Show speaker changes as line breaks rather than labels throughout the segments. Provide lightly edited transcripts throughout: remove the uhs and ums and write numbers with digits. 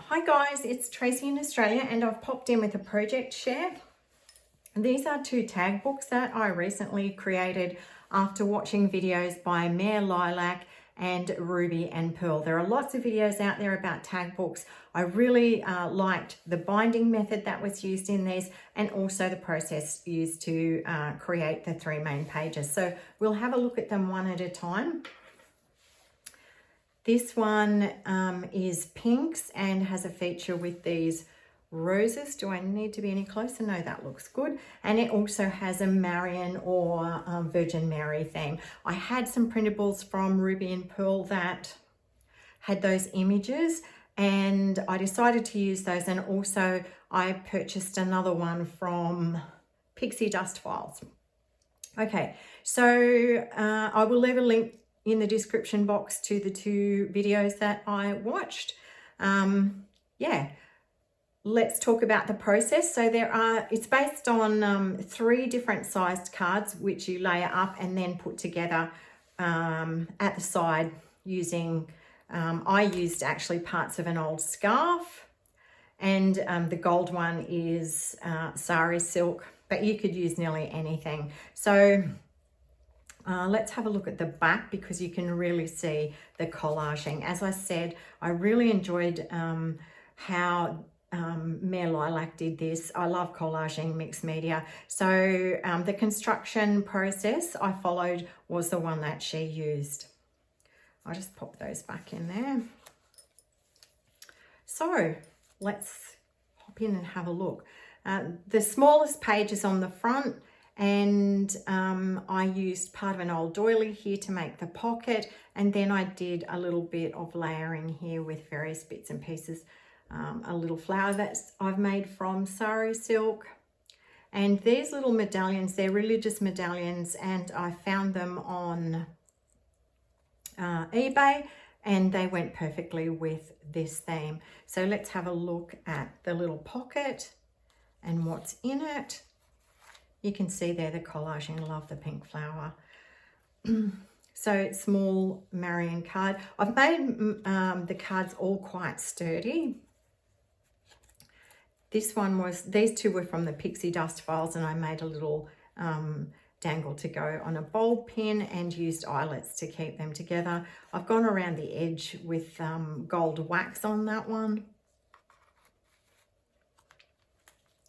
Hi guys, it's Tracy in Australia and I've popped in with a project share. These are two tag books that I recently created after watching videos by Mare, Lilac and Ruby and Pearl. There are lots of videos out there about tag books. I really liked the binding method that was used in these and also the process used to create the three main pages. So we'll have a look at them one at a time. This one is pinks and has a feature with these roses. Do I need to be any closer? No, that looks good. And it also has a Marian or Virgin Mary theme. I had some printables from Ruby and Pearl that had those images and I decided to use those, and also I purchased another one from Pixie dust files. Okay, so I will leave a link in the description box to the two videos that I watched. Yeah, let's talk about the process. So it's based on 3 different sized cards which you layer up and then put together at the side using, I used actually parts of an old scarf, and the gold one is sari silk, but you could use nearly anything. So let's have a look at the back because you can really see the collaging. As I said, I really enjoyed how Mare Lilac did this. I love collaging mixed media. So the construction process I followed was the one that she used. I'll just pop those back in there. So let's hop in and have a look. The smallest page is on the front, and I used part of an old doily here to make the pocket, and then I did a little bit of layering here with various bits and pieces. A little flower that I've made from sari silk, and these little medallions, they're religious medallions, and I found them on eBay and they went perfectly with this theme. So let's have a look at the little pocket and what's in it. You can see there the collaging. I love the pink flower. So small Marian card. I've made the cards all quite sturdy. These two were from the Pixie dust files, and I made a little dangle to go on a bulb pin and used eyelets to keep them together. I've gone around the edge with gold wax on that one.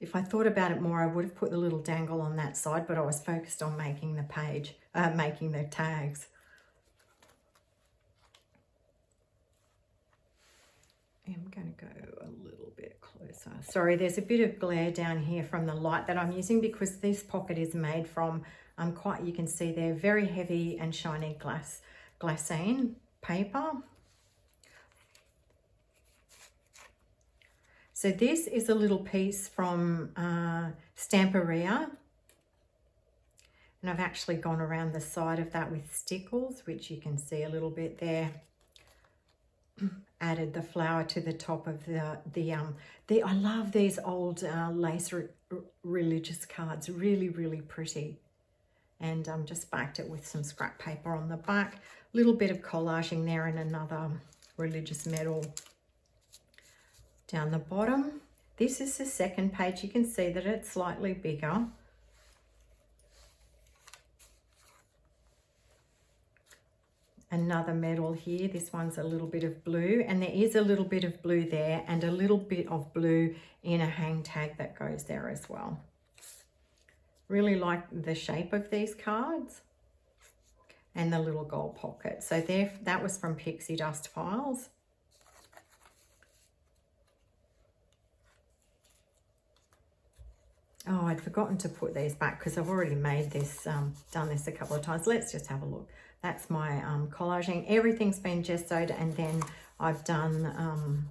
If I thought about it more, I would have put the little dangle on that side, but I was focused on making the page, making the tags. I'm going to go a little bit closer. Sorry, there's a bit of glare down here from the light that I'm using because this pocket is made from you can see they're very heavy and shiny glassine paper. So this is a little piece from Stamperia, and I've actually gone around the side of that with stickles, which you can see a little bit there. Added the flower to the top of I love these old lace religious cards, really, really pretty. And just backed it with some scrap paper on the back. Little bit of collaging there and another religious medal down the bottom. This is the second page. You can see that it's slightly bigger. Another medal here. This one's a little bit of blue, and there is a little bit of blue there and a little bit of blue in a hang tag that goes there as well. Really like the shape of these cards and the little gold pocket. So that was from Pixie dust files. Oh, I'd forgotten to put these back because I've already made this, done this a couple of times. Let's just have a look. That's my collaging. Everything's been gessoed, and then I've done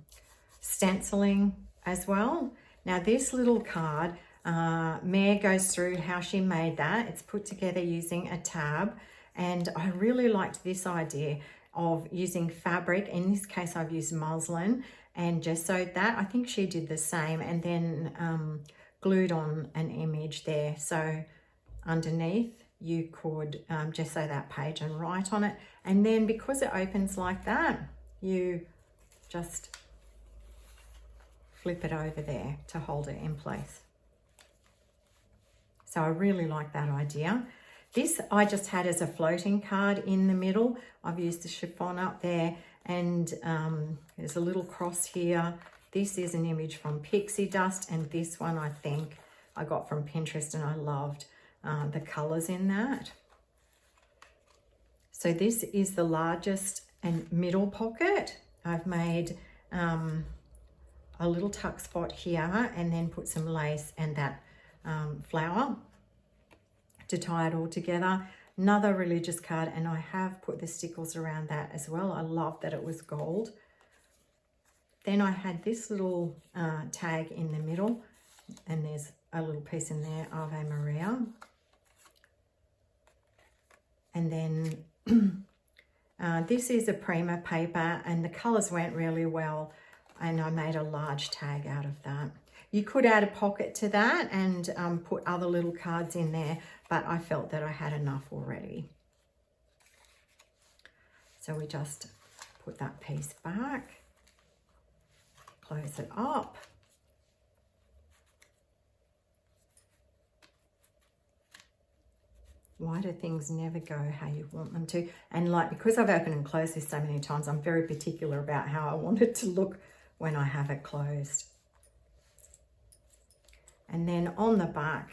stenciling as well. Now this little card, Mare goes through how she made that. It's put together using a tab, and I really liked this idea of using fabric. In this case, I've used muslin and gessoed that. I think she did the same, and then glued on an image there. So underneath you could gesso that page and write on it, and then because it opens like that, you just flip it over there to hold it in place. So I really like that idea. This I just had as a floating card in the middle. I've used the chiffon up there, and there's a little cross here. This is an image from Pixie Dust, and this one I think I got from Pinterest, and I loved the colors in that. So this is the largest and middle pocket. I've made a little tuck spot here, and then put some lace and that flower to tie it all together. Another religious card, and I have put the stickles around that as well. I love that it was gold. Then I had this little tag in the middle, and there's a little piece in there, Ave Maria. And then this is a Prima paper, and the colors went really well, and I made a large tag out of that. You could add a pocket to that and put other little cards in there, but I felt that I had enough already. So we just put that piece back, close it up. Why do things never go how you want them to? And like, because I've opened and closed this so many times, I'm very particular about how I want it to look when I have it closed. And then on the back,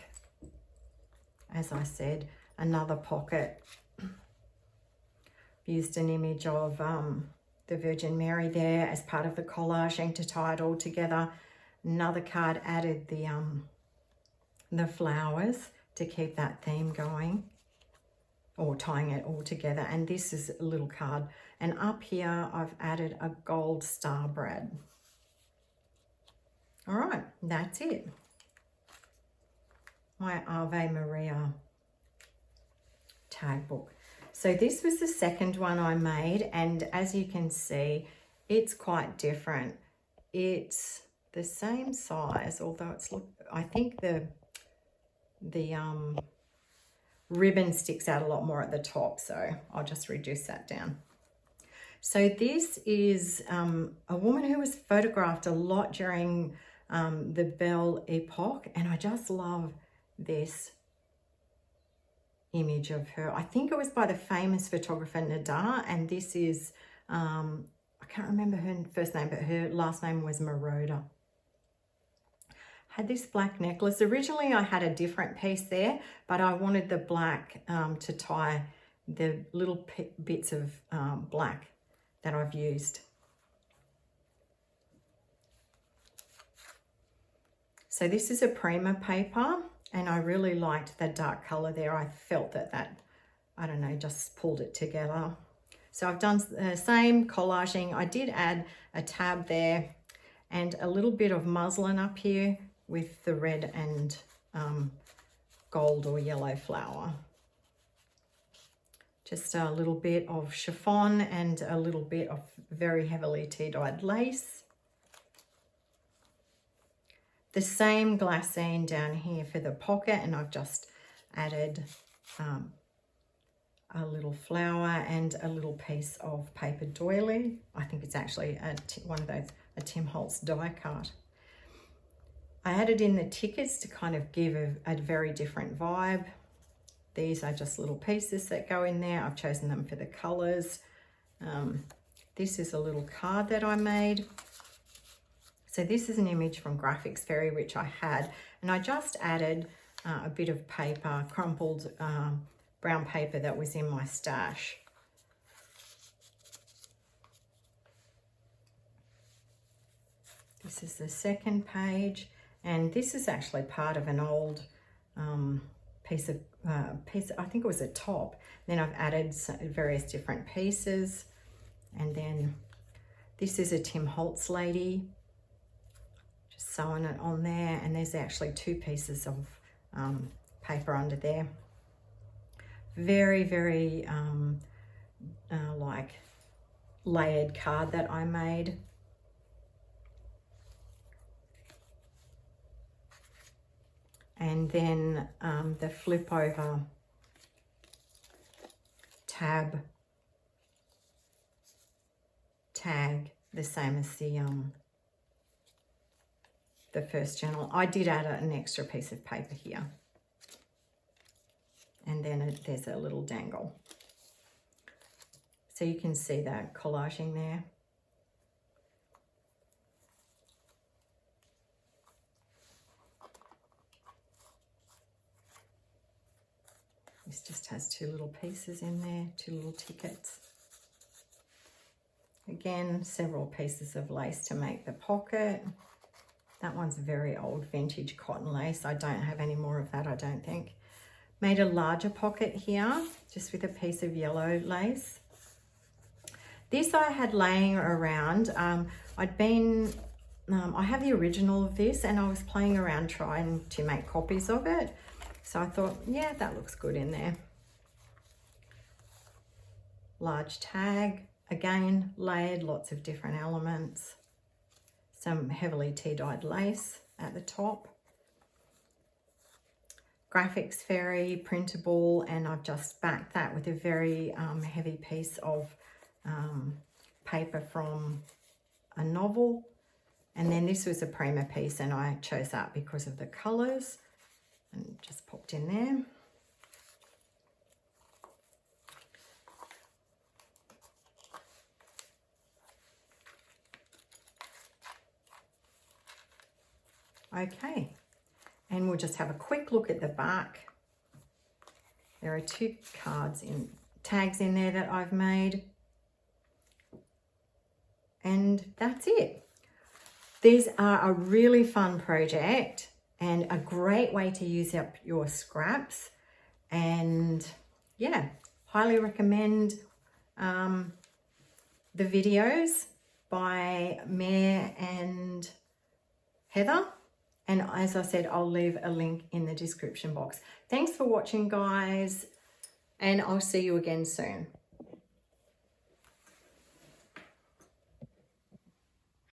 as I said, another pocket. Used an image of the Virgin Mary there as part of the collaging to tie it all together. Another card added the flowers to keep that theme going, or tying it all together. And this is a little card. And up here, I've added a gold star brad. All right, that's it. My Ave Maria tag book. So this was the second one I made, and as you can see, it's quite different. It's the same size, although it's I think the ribbon sticks out a lot more at the top, so I'll just reduce that down. So this is a woman who was photographed a lot during the Belle Epoque, and I just love this image of her. I think it was by the famous photographer Nadar, and this is I can't remember her first name, but her last name was Maroda. Had this black necklace. Originally I had a different piece there, but I wanted the black to tie the little bits of black that I've used. So this is a Prima paper, and I really liked the dark color there. I felt that, I don't know, just pulled it together. So I've done the same collaging. I did add a tab there and a little bit of muslin up here with the red and gold or yellow flower. Just a little bit of chiffon and a little bit of very heavily tea-dyed lace. The same glassine down here for the pocket, and I've just added a little flower and a little piece of paper doily. I think it's actually one of those, a Tim Holtz die cut. I added in the tickets to kind of give a very different vibe. These are just little pieces that go in there. I've chosen them for the colors. This is a little card that I made. So this is an image from Graphics Fairy, which I had, and I just added a bit of paper, crumpled brown paper that was in my stash. This is the second page, and this is actually part of an old piece, I think it was a top. Then I've added various different pieces, and then this is a Tim Holtz lady. Just sewing it on there, and there's actually two pieces of paper under there. Very, very like layered card that I made. And then the flip over tab tag, the same as the the first journal. I did add an extra piece of paper here. And then there's a little dangle. So you can see that collaging there. This just has two little pieces in there, two little tickets. Again, several pieces of lace to make the pocket. That one's very old vintage cotton lace. I don't have any more of that, I don't think. Made a larger pocket here, just with a piece of yellow lace. This I had laying around. I have the original of this, and I was playing around trying to make copies of it. So I thought, yeah, that looks good in there. Large tag, again, layered, lots of different elements. Some heavily tea-dyed lace at the top. Graphics fairy, printable, and I've just backed that with a very heavy piece of paper from a novel. And then this was a Prima piece, and I chose that because of the colours. And just popped in there. Okay, and we'll just have a quick look at the back. There are two tags in there that I've made. And that's it. These are a really fun project and a great way to use up your scraps. And yeah, highly recommend the videos by Mare and Heather. And as I said, I'll leave a link in the description box. Thanks for watching, guys, and I'll see you again soon.